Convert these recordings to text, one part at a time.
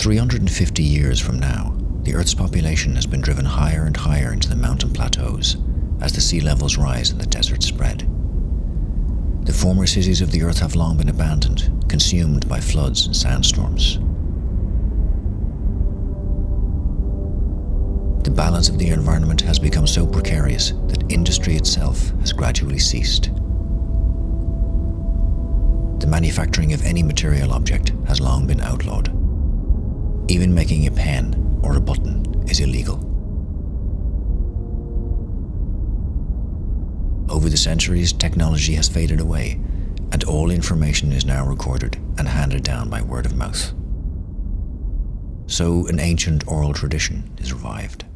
350 years from now, the Earth's population has been driven higher and higher into the mountain plateaus as the sea levels rise and the deserts spread. The former cities of the Earth have long been abandoned, consumed by floods and sandstorms. The balance of the environment has become so precarious that industry itself has gradually ceased. The manufacturing of any material object has long been outlawed. Even making a pen or a button is illegal. Over the centuries, technology has faded away, and all information is now recorded and handed down by word of mouth. So an ancient oral tradition is revived.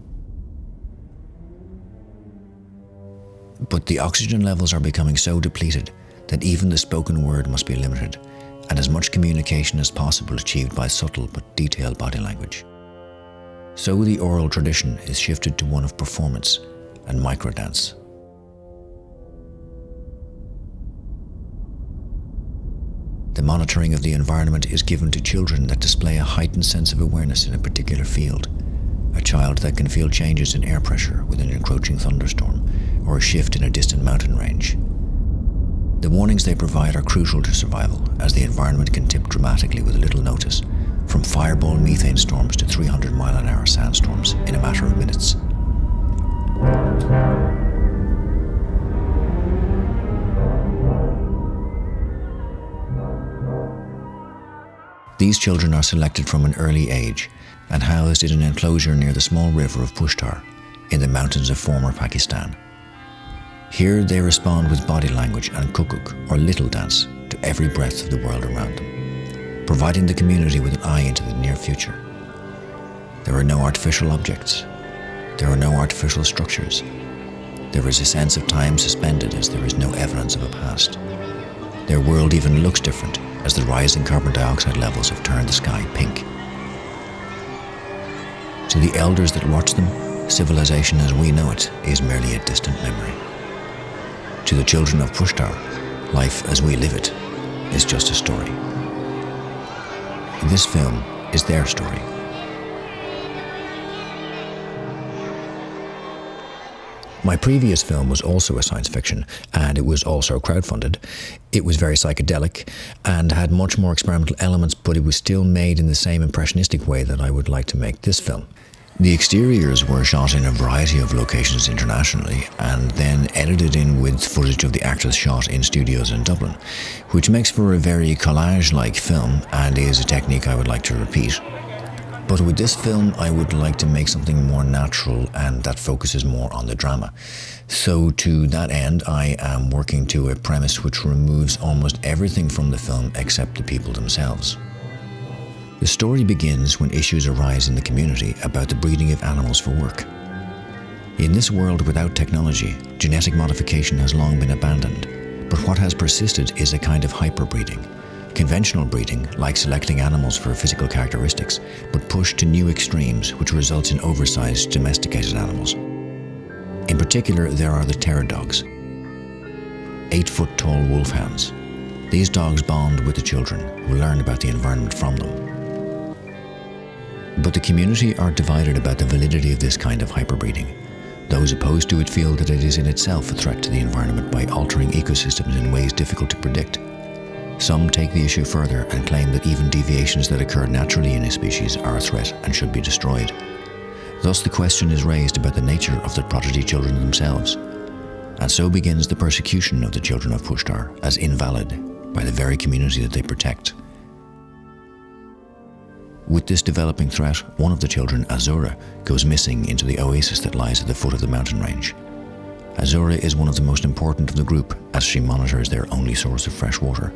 But the oxygen levels are becoming so depleted that even the spoken word must be limited, and as much communication as possible achieved by subtle but detailed body language. So the oral tradition is shifted to one of performance and microdance. The monitoring of the environment is given to children that display a heightened sense of awareness in a particular field. A child that can feel changes in air pressure with an encroaching thunderstorm, or a shift in a distant mountain range. The warnings they provide are crucial to survival, as the environment can tip dramatically with little notice, from fireball methane storms to 300-mile-an-hour sandstorms in a matter of minutes. These children are selected from an early age and housed in an enclosure near the small river of Pushtar, in the mountains of former Pakistan. Here they respond with body language and kukuk, or little dance, to every breath of the world around them, providing the community with an eye into the near future. There are no artificial objects. There are no artificial structures. There is a sense of time suspended as there is no evidence of a past. Their world even looks different as the rising carbon dioxide levels have turned the sky pink. To the elders that watch them, civilization as we know it is merely a distant memory. To the children of Pushtar, life as we live it is just a story. This film is their story. My previous film was also a science fiction, and it was also crowdfunded. It was very psychedelic and had much more experimental elements, but it was still made in the same impressionistic way that I would like to make this film. The exteriors were shot in a variety of locations internationally and then edited in with footage of the actors shot in studios in Dublin, which makes for a very collage-like film and is a technique I would like to repeat. But with this film, I would like to make something more natural and that focuses more on the drama. So to that end, I am working to a premise which removes almost everything from the film except the people themselves. The story begins when issues arise in the community about the breeding of animals for work. In this world without technology, genetic modification has long been abandoned, but what has persisted is a kind of hyperbreeding. Conventional breeding, like selecting animals for physical characteristics, but pushed to new extremes which results in oversized domesticated animals. In particular, there are the terror dogs, 8-foot-tall wolfhounds. These dogs bond with the children who learn about the environment from them. But the community are divided about the validity of this kind of hyperbreeding. Those opposed to it feel that it is in itself a threat to the environment by altering ecosystems in ways difficult to predict. Some take the issue further and claim that even deviations that occur naturally in a species are a threat and should be destroyed. Thus the question is raised about the nature of the prodigy children themselves. And so begins the persecution of the children of Pushtar as invalid by the very community that they protect. With this developing threat, one of the children, Azura, goes missing into the oasis that lies at the foot of the mountain range. Azura is one of the most important of the group as she monitors their only source of fresh water.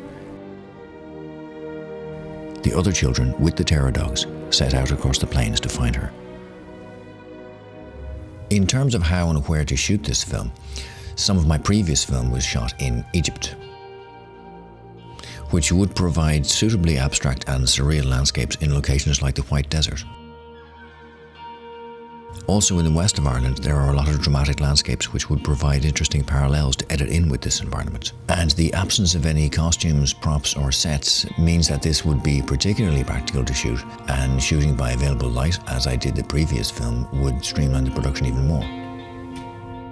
The other children, with the terror dogs, set out across the plains to find her. In terms of how and where to shoot this film, some of my previous film was shot in Egypt, which would provide suitably abstract and surreal landscapes in locations like the White Desert. Also in the west of Ireland, there are a lot of dramatic landscapes which would provide interesting parallels to edit in with this environment. And the absence of any costumes, props or sets means that this would be particularly practical to shoot, and shooting by available light, as I did the previous film, would streamline the production even more.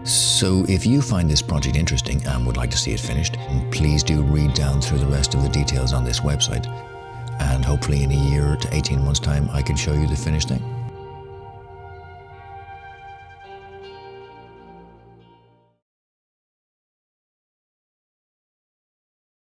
So if you find this project interesting and would like to see it finished, please do read down through the rest of the details on this website. And hopefully in a year to 18 months' time, I can show you the finished thing.